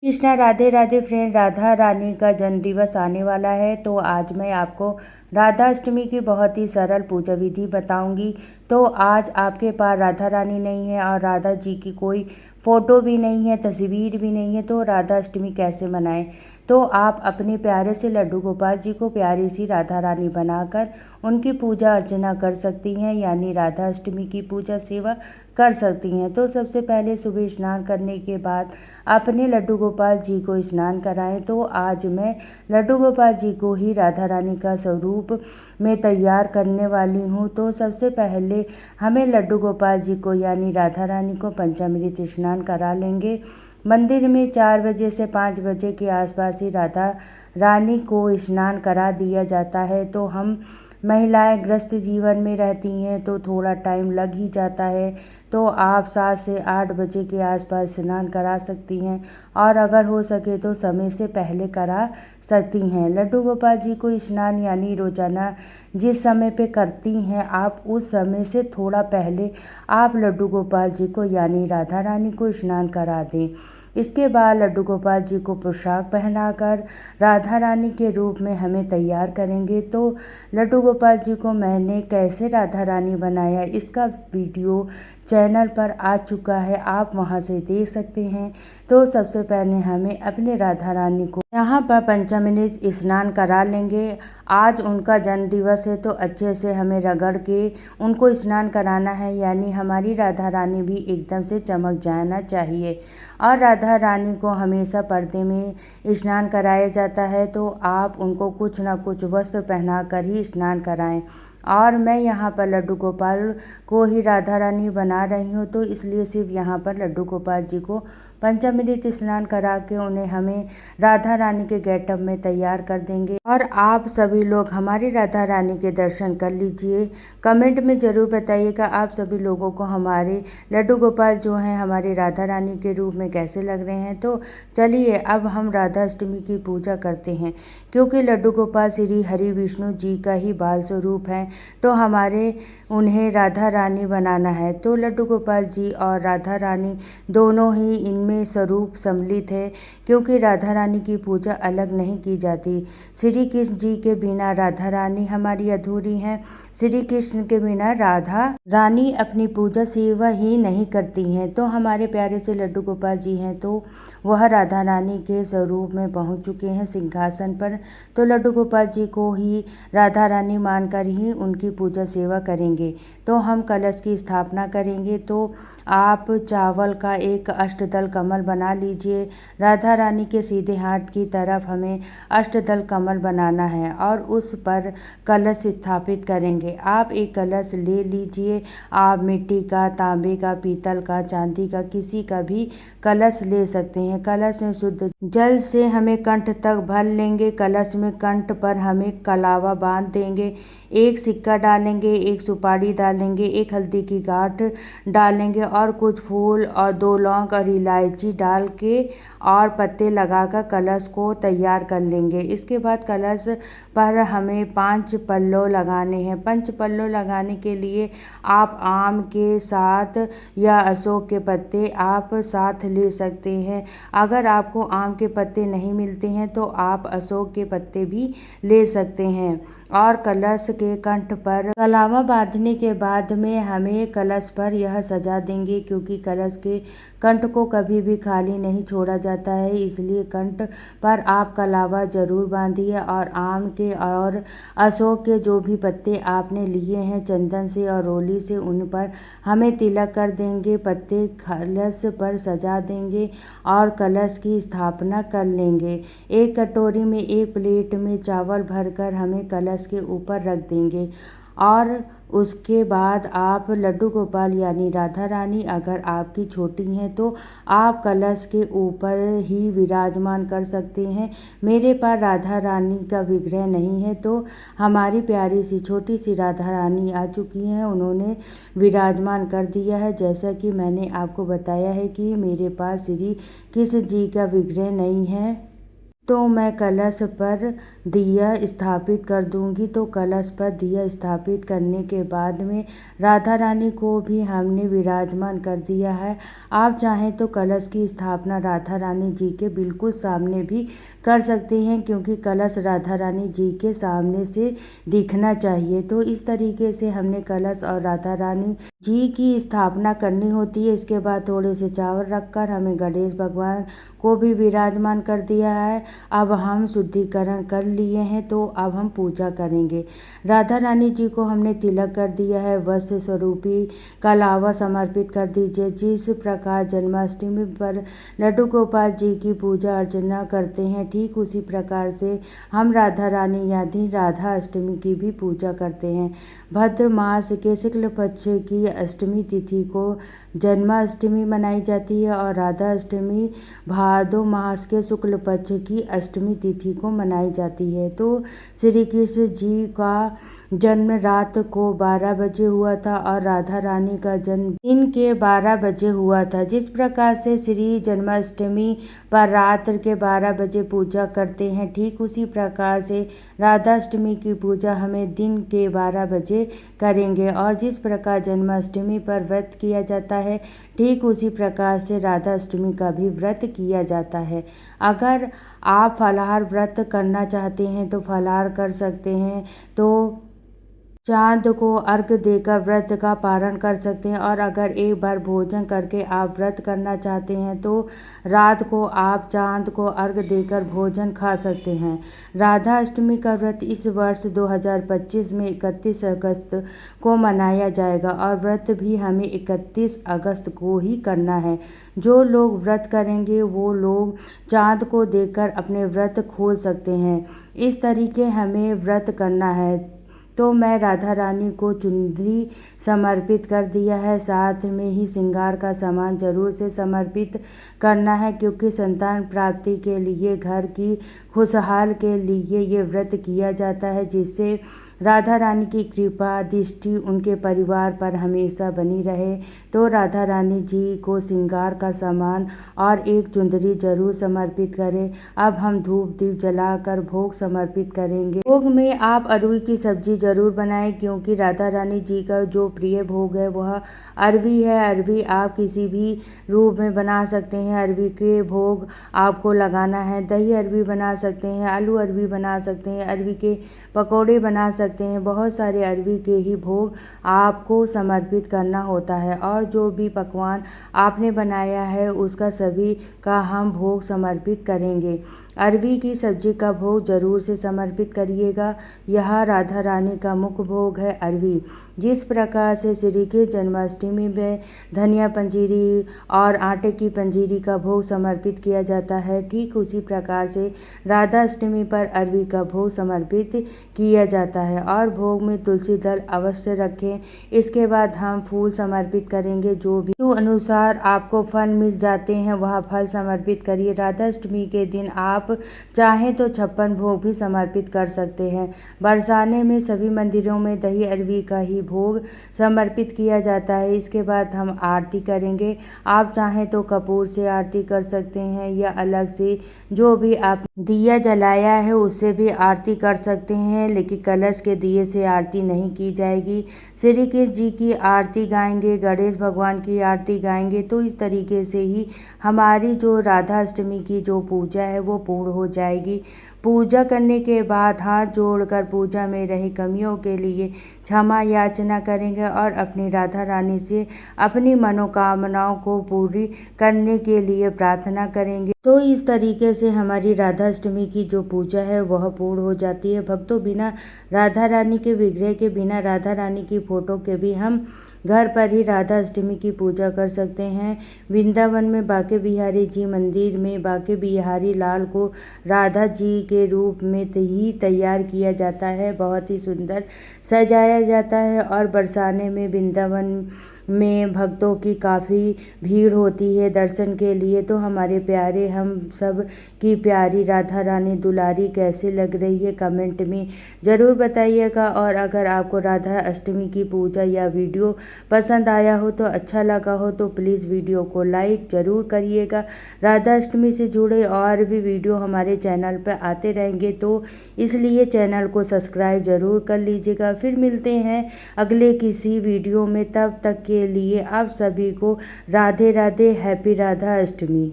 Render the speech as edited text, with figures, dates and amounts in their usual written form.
Krishna Radhe Radhe friend. Radha Rani का जन्मदिवस आने वाला है, तो आज मैं आपको राधा अष्टमी की बहुत ही सरल पूजा विधि बताऊंगी। तो आज आपके पास राधा रानी नहीं है और राधा जी की कोई फ़ोटो भी नहीं है, तस्वीर भी नहीं है, तो राधा अष्टमी कैसे मनाएं। तो आप अपने प्यारे से लड्डू गोपाल जी को प्यारी सी राधा रानी बनाकर उनकी पूजा अर्चना कर सकती हैं, यानी राधा अष्टमी की पूजा सेवा कर सकती हैं। तो सबसे पहले सुबह स्नान करने के बाद अपने लड्डू गोपाल जी को स्नान कराएं। तो आज मैं लड्डू गोपाल जी को ही राधा रानी का स्वरूप में तैयार करने वाली हूँ। तो सबसे पहले हमें लड्डू गोपाल जी को यानी राधा रानी को पंचामृत स्नान करा लेंगे। मंदिर में 4 बजे से 5 बजे के आसपास ही राधा रानी को स्नान करा दिया जाता है। तो हम महिलाएं ग्रस्त जीवन में रहती हैं, तो थोड़ा टाइम लग ही जाता है। तो आप 7 से 8 बजे के आसपास स्नान करा सकती हैं, और अगर हो सके तो समय से पहले करा सकती हैं। लड्डू गोपाल जी को स्नान यानी रोजाना जिस समय पे करती हैं आप, उस समय से थोड़ा पहले आप लड्डू गोपाल जी को यानी राधा रानी को स्नान करा दें। इसके बाद लड्डू गोपाल जी को पोशाक पहनाकर राधा रानी के रूप में हमें तैयार करेंगे। तो लड्डू गोपाल जी को मैंने कैसे राधा रानी बनाया, इसका वीडियो चैनल पर आ चुका है, आप वहां से देख सकते हैं। तो सबसे पहले हमें अपने राधा रानी को यहाँ पर पंचामृत स्नान करा लेंगे। आज उनका जन्म दिवस है, तो अच्छे से हमें रगड़ के उनको स्नान कराना है, यानी हमारी राधा रानी भी एकदम से चमक जाना चाहिए। और राधा रानी को हमेशा पर्दे में स्नान कराया जाता है, तो आप उनको कुछ ना कुछ वस्त्र पहना कर ही स्नान कराएं। और मैं यहाँ पर लड्डू गोपाल को ही राधा रानी बना रही हूँ, तो इसलिए सिर्फ यहाँ पर लड्डू गोपाल जी को पंचामृत स्नान करा के उन्हें हमें राधा रानी के गेटअप में तैयार कर देंगे। और आप सभी लोग हमारी राधा रानी के दर्शन कर लीजिए। कमेंट में ज़रूर बताइएगा आप सभी लोगों को हमारे लड्डू गोपाल जो हैं हमारी राधा रानी के रूप में कैसे लग रहे हैं। तो चलिए अब हम राधा अष्टमी की पूजा करते हैं। क्योंकि लड्डू गोपाल श्री हरि विष्णु जी का ही बाल स्वरूप हैं, तो हमारे उन्हें राधा रानी बनाना है। तो लड्डू गोपाल जी और राधा रानी दोनों ही इनमें स्वरूप सम्मिलित है, क्योंकि राधा रानी की पूजा अलग नहीं की जाती। श्री कृष्ण जी के बिना राधा रानी हमारी अधूरी हैं। श्री कृष्ण के बिना राधा रानी अपनी पूजा सेवा ही नहीं करती हैं। तो हमारे प्यारे से लड्डू गोपाल जी हैं, तो वह राधा रानी के स्वरूप में पहुंच चुके हैं सिंहासन पर। तो लड्डू गोपाल जी को ही राधा रानी मानकर ही उनकी पूजा सेवा करेंगे। तो हम कलश की स्थापना करेंगे। तो आप चावल का एक अष्टदल कमल बना लीजिए। राधा रानी के सीधे हाथ की तरफ हमें अष्टदल कमल बनाना है और उस पर कलश स्थापित करेंगे। आप एक कलश ले लीजिए। आप मिट्टी का, तांबे का, पीतल का, चांदी का, किसी का भी कलश ले सकते हैं। कलश में शुद्ध जल से हमें कंठ तक भर लेंगे। कलश में कंठ पर हमें कलावा बांध देंगे। एक सिक्का डालेंगे, एक सुपारी डालेंगे, एक हल्दी की गांठ डालेंगे और कुछ फूल और 2 लौंग और इलायची डाल के और पत्ते लगाकर कलश को तैयार कर लेंगे। इसके बाद कलश पर हमें 5 पल्लव लगाने हैं। 5 पल्लव लगाने के लिए आप आम के साथ या अशोक के पत्ते आप साथ ले सकते हैं। अगर आपको आम के पत्ते नहीं मिलते हैं तो आप अशोक के पत्ते भी ले सकते हैं। और कलश के कंठ पर कलावा बांधने के बाद में हमें कलश पर यह सजा देंगे, क्योंकि कलश के कंठ को कभी भी खाली नहीं छोड़ा जाता है, इसलिए कंठ पर आप कलावा जरूर बांधिए। और आम के और अशोक के जो भी पत्ते आपने लिए हैं चंदन से और रोली से, उन पर हमें तिलक कर देंगे। पत्ते कलश पर सजा देंगे और कलश की स्थापना कर लेंगे। एक कटोरी में, एक प्लेट में चावल भरकर हमें कलश के ऊपर रख देंगे। और उसके बाद आप लड्डू गोपाल यानी राधा रानी अगर आपकी छोटी हैं तो आप कलश के ऊपर ही विराजमान कर सकते हैं। मेरे पास राधा रानी का विग्रह नहीं है, तो हमारी प्यारी सी छोटी सी राधा रानी आ चुकी हैं, उन्होंने विराजमान कर दिया है। जैसा कि मैंने आपको बताया है कि मेरे पास श्री कृष्ण जी का विग्रह नहीं है। तो मैं कलश पर दिया स्थापित कर दूंगी। तो कलश पर दिया स्थापित करने के बाद में राधा रानी को भी हमने विराजमान कर दिया है। आप चाहें तो कलश की स्थापना राधा रानी जी के बिल्कुल सामने भी कर सकते हैं, क्योंकि कलश राधा रानी जी के सामने से दिखना चाहिए। तो इस तरीके से हमने कलश और राधा रानी जी की स्थापना करनी होती है। इसके बाद थोड़े से चावल रखकर हमें गणेश भगवान को भी विराजमान कर दिया है। अब हम शुद्धिकरण कर लिए हैं, तो अब हम पूजा करेंगे। राधा रानी जी को हमने तिलक कर दिया है, वस्त्र स्वरूपी कलावा समर्पित कर दीजिए। जिस प्रकार जन्माष्टमी पर लड्डू गोपाल जी की पूजा अर्चना करते हैं, ठीक उसी प्रकार से हम राधा रानी यानी राधा अष्टमी की भी पूजा करते हैं। भाद्र मास के शुक्ल पक्ष की अष्टमी तिथि को जन्माष्टमी मनाई जाती है और राधा अष्टमी भादो मास के शुक्ल पक्ष की अष्टमी तिथि को मनाई जाती है। तो श्री कृष्ण जी का जन्म रात को 12 बजे हुआ था और राधा रानी का जन्म दिन के 12 बजे हुआ था। जिस प्रकार से श्री जन्माष्टमी पर रात्र के 12 बजे पूजा करते हैं, ठीक उसी प्रकार से राधाष्टमी की पूजा हमें दिन के 12 बजे करेंगे। और जिस प्रकार जन्माष्टमी पर व्रत किया जाता है, ठीक उसी प्रकार से राधाष्टमी का भी व्रत किया जाता है। अगर आप फलाहार व्रत करना चाहते हैं तो फलाहार कर सकते हैं, तो चाँद को अर्घ देकर व्रत का पारण कर सकते हैं। और अगर एक बार भोजन करके आप व्रत करना चाहते हैं, तो रात को आप चाँद को अर्घ देकर भोजन खा सकते हैं। राधा अष्टमी का व्रत इस वर्ष 2025 में 31 अगस्त को मनाया जाएगा और व्रत भी हमें 31 अगस्त को ही करना है। जो लोग व्रत करेंगे वो लोग चाँद को देखकर अपने व्रत खोल सकते हैं। इस तरीके हमें व्रत करना है। तो मैं राधा रानी को चुनरी समर्पित कर दिया है, साथ में ही श्रृंगार का सामान जरूर से समर्पित करना है, क्योंकि संतान प्राप्ति के लिए, घर की खुशहाल के लिए ये व्रत किया जाता है, जिससे राधा रानी की कृपा दृष्टि उनके परिवार पर हमेशा बनी रहे। तो राधा रानी जी को श्रृंगार का सामान और एक चुंदरी जरूर समर्पित करें। अब हम धूप दीप जलाकर भोग समर्पित करेंगे। भोग में आप अरवी की सब्जी जरूर बनाएं, क्योंकि राधा रानी जी का जो प्रिय भोग है वह अरवी है। अरवी आप किसी भी रूप में बना सकते हैं। अरवी के भोग आपको लगाना है। दही अरवी बना सकते हैं, आलू अरवी बना सकते हैं, अरवी के पकौड़े बना सकते हैं। बहुत सारे अरवी के ही भोग आपको समर्पित करना होता है। और जो भी पकवान आपने बनाया है उसका सभी का हम भोग समर्पित करेंगे। अरवी की सब्जी का भोग जरूर से समर्पित करिएगा। यह राधा रानी का मुख्य भोग है अरवी। जिस प्रकार से श्री के जन्माष्टमी में धनिया पंजीरी और आटे की पंजीरी का भोग समर्पित किया जाता है, ठीक उसी प्रकार से राधा अष्टमी पर अरवी का भोग समर्पित किया जाता है। और भोग में तुलसी दल अवश्य रखें। इसके बाद हम फूल समर्पित करेंगे। जो भी अनुसार आपको फल मिल जाते हैं वह फल समर्पित करिए। राधा अष्टमी के दिन आप चाहें तो 56 भोग भी समर्पित कर सकते हैं। बरसाने में सभी मंदिरों में दही अरवी का ही भोग समर्पित किया जाता है। इसके बाद हम आरती करेंगे। आप चाहें तो कपूर से आरती कर सकते हैं या अलग से जो भी आप दिया जलाया है उससे भी आरती कर सकते हैं, लेकिन कलश के दिए से आरती नहीं की जाएगी। श्री कृष्ण जी की आरती गाएंगे, गणेश भगवान की आरती गाएंगे। तो इस तरीके से ही हमारी जो राधा अष्टमी की जो पूजा है वो पूर्ण हो जाएगी। पूजा करने के बाद हाथ जोड़कर पूजा में रही कमियों के लिए क्षमा याचना करेंगे और अपनी राधा रानी से अपनी मनोकामनाओं को पूरी करने के लिए प्रार्थना करेंगे। तो इस तरीके से हमारी राधा अष्टमी की जो पूजा है वह पूर्ण हो जाती है। भक्तों, बिना राधा रानी के विग्रह के, बिना राधा रानी की फोटो के भी हम घर पर ही राधा अष्टमी की पूजा कर सकते हैं। वृंदावन में बांके बिहारी जी मंदिर में बांके बिहारी लाल को राधा जी के रूप में ही तैयार किया जाता है, बहुत ही सुंदर सजाया जाता है। और बरसाने में वृंदावन में भक्तों की काफ़ी भीड़ होती है दर्शन के लिए। तो हमारे प्यारे हम सब की प्यारी राधा रानी दुलारी कैसी लग रही है कमेंट में ज़रूर बताइएगा। और अगर आपको राधा अष्टमी की पूजा या वीडियो पसंद आया हो तो अच्छा लगा हो तो प्लीज़ वीडियो को लाइक ज़रूर करिएगा। राधा अष्टमी से जुड़े और भी वीडियो हमारे चैनल पर आते रहेंगे तो इसलिए चैनल को सब्सक्राइब ज़रूर कर लीजिएगा। फिर मिलते हैं अगले किसी वीडियो में, तब तक के लिए आप सभी को राधे राधे, हैप्पी राधा अष्टमी।